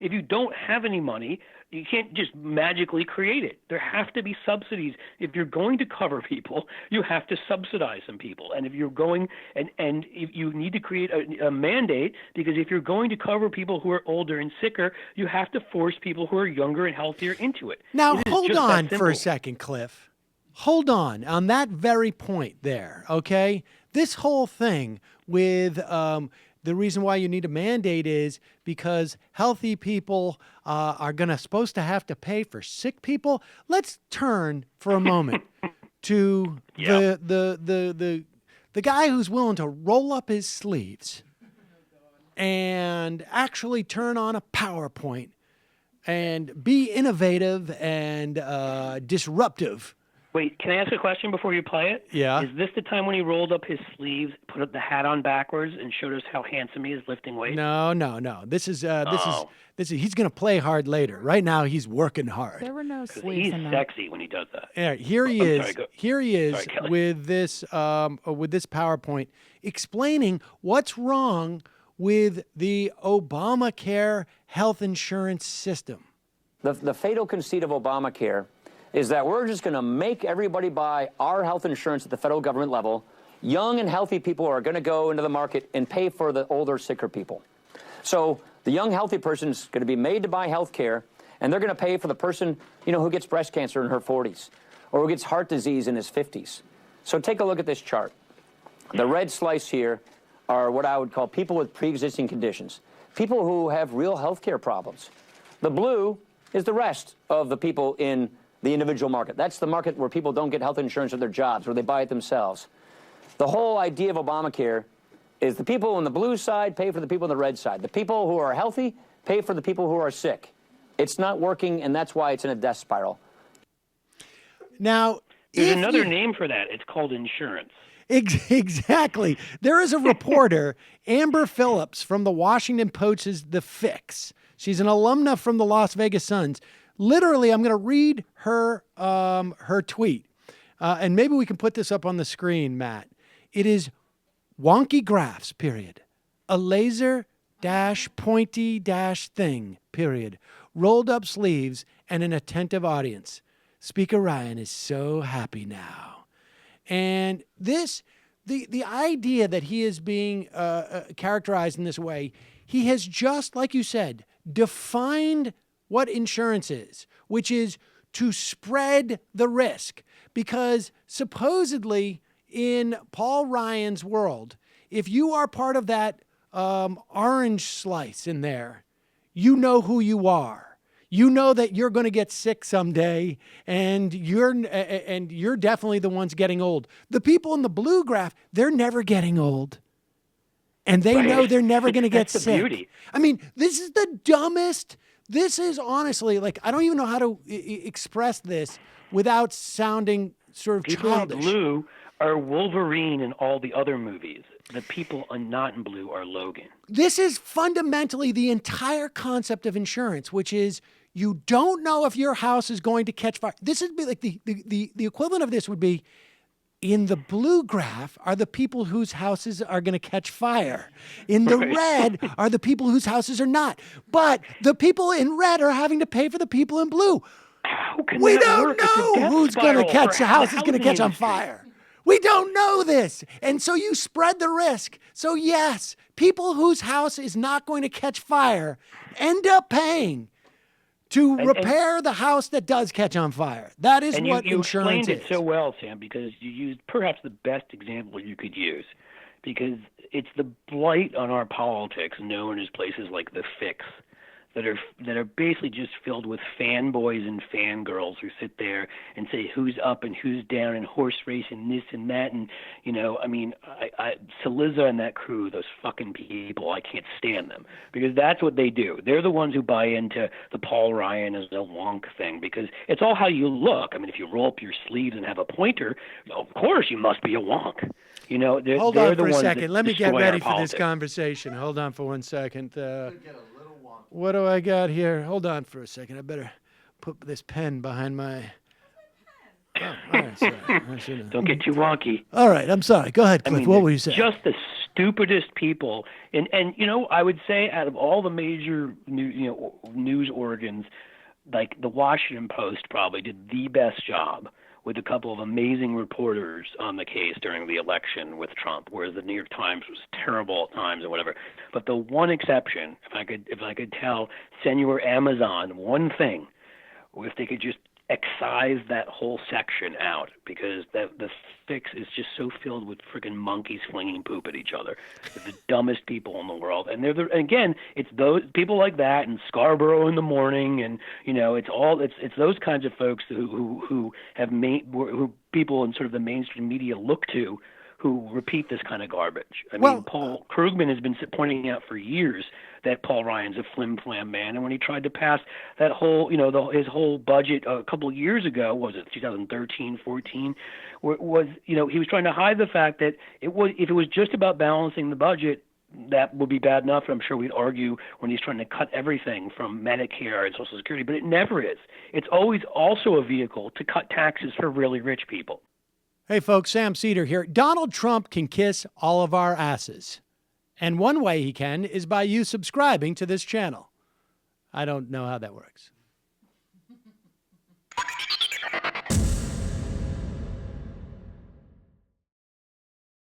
If you don't have any money, you can't just magically create it. There have to be subsidies. If you're going to cover people, you have to subsidize some people. And if you're going and if you need to create a mandate, because if you're going to cover people who are older and sicker, you have to force people who are younger and healthier into it. Now, It is hold just that on for simple. a second, Cliff. Hold on that very point there, okay? This whole thing with the reason why you need a mandate is because healthy people are supposed to have to pay for sick people. Let's turn for a moment to the guy who's willing to roll up his sleeves and actually turn on a PowerPoint and be innovative and disruptive. Wait, can I ask a question before you play it? Yeah. Is this the time when he rolled up his sleeves, put the hat on backwards, and showed us how handsome he is lifting weights? No. This is he's going to play hard later. Right now, he's working hard. There were no 'Cause sleeves he's in that. sexy when he does that. Yeah, here he is. Sorry, Here he is Sorry, Kelly. with this PowerPoint explaining what's wrong with the Obamacare health insurance system. The fatal conceit of Obamacare is that we're just going to make everybody buy our health insurance at the federal government level. Young and healthy people are going to go into the market and pay for the older, sicker people. So the young, healthy person is going to be made to buy health care, and they're going to pay for the person, who gets breast cancer in her 40s or who gets heart disease in his 50s. So take a look at this chart. The red slice here are what I would call people with pre-existing conditions, people who have real health care problems. The blue is the rest of the people in the individual market. That's the market where people don't get health insurance at their jobs, where they buy it themselves. The whole idea of Obamacare is the people on the blue side pay for the people on the red side. The people who are healthy pay for the people who are sick. It's not working, and that's why it's in a death spiral. Now, There's another name for that. It's called insurance. Exactly. There is a reporter, Amber Phillips, from the Washington Post's The Fix. She's an alumna from the Las Vegas Suns. Literally, I'm going to read her tweet, and maybe we can put this up on the screen, Matt. It is wonky graphs, period. A laser dash pointy dash thing, period. Rolled up sleeves and an attentive audience. Speaker Ryan is so happy now. And this, the idea that he is being characterized in this way, he has just, like you said, defined what insurance is, which is to spread the risk. Because supposedly in Paul Ryan's world, if you are part of that orange slice in there, you know who you are. You know that you're going to get sick someday, and you're definitely the ones getting old. The people in the blue graph, they're never getting old. And they know they're never going to get That's the sick. beauty. I mean, this is the dumbest. This is honestly, I don't even know how to express this without sounding sort of People childish. in blue are Wolverine in all the other movies. The people not in blue are Logan. This is fundamentally the entire concept of insurance, which is you don't know if your house is going to catch fire. This would be like the equivalent of this would be in the blue graph are the people whose houses are going to catch fire. In the red are the people whose houses are not. But the people in red are having to pay for the people in blue. How can We that don't work? It's a know death who's going to spiral catch for the house is going to housing catch on industry. fire. We don't know this. And so you spread the risk. So yes, people whose house is not going to catch fire end up paying to repair the house that does catch on fire. That is And what you insurance explained is. it so well, Sam, because you used perhaps the best example you could use, because it's the blight on our politics known as places like the Fix that are basically just filled with fanboys and fangirls who sit there and say who's up and who's down and horse race and this and that. And, Saliza and that crew, those fucking people, I can't stand them because that's what they do. They're the ones who buy into the Paul Ryan as a wonk thing because it's all how you look. I mean, if you roll up your sleeves and have a pointer, of course you must be a wonk. Hold they're on the for a ones second. that Let me get destroy ready our for this politics. conversation. Hold on for 1 second. What do I got here? Hold on for a second. I better put this pen behind my... Oh, all right, sorry. I should've- Don't get too wonky. All right, I'm sorry. Go ahead, Cliff. What were you saying? Just the stupidest people. And I would say out of all the major news organs, like the Washington Post probably did the best job with a couple of amazing reporters on the case during the election with Trump, whereas the New York Times was terrible at times or whatever. But the one exception, if I could tell Senor Amazon one thing, if they could just excise that whole section out, because the fix is just so filled with freaking monkeys flinging poop at each other. They're the dumbest people in the world, and again, it's those people like that and Scarborough in the morning, and it's those kinds of folks who people in sort of the mainstream media look to, who repeat this kind of garbage. I mean, Paul Krugman has been pointing out for years that Paul Ryan's a flim-flam man, and when he tried to pass that whole, his whole budget a couple of years ago, was it 2013, 14, he was trying to hide the fact that if it was just about balancing the budget, that would be bad enough. I'm sure we'd argue when he's trying to cut everything from Medicare and Social Security, but it never is. It's always also a vehicle to cut taxes for really rich people. Hey, folks, Sam Seder here. Donald Trump can kiss all of our asses. And one way he can is by you subscribing to this channel. I don't know how that works.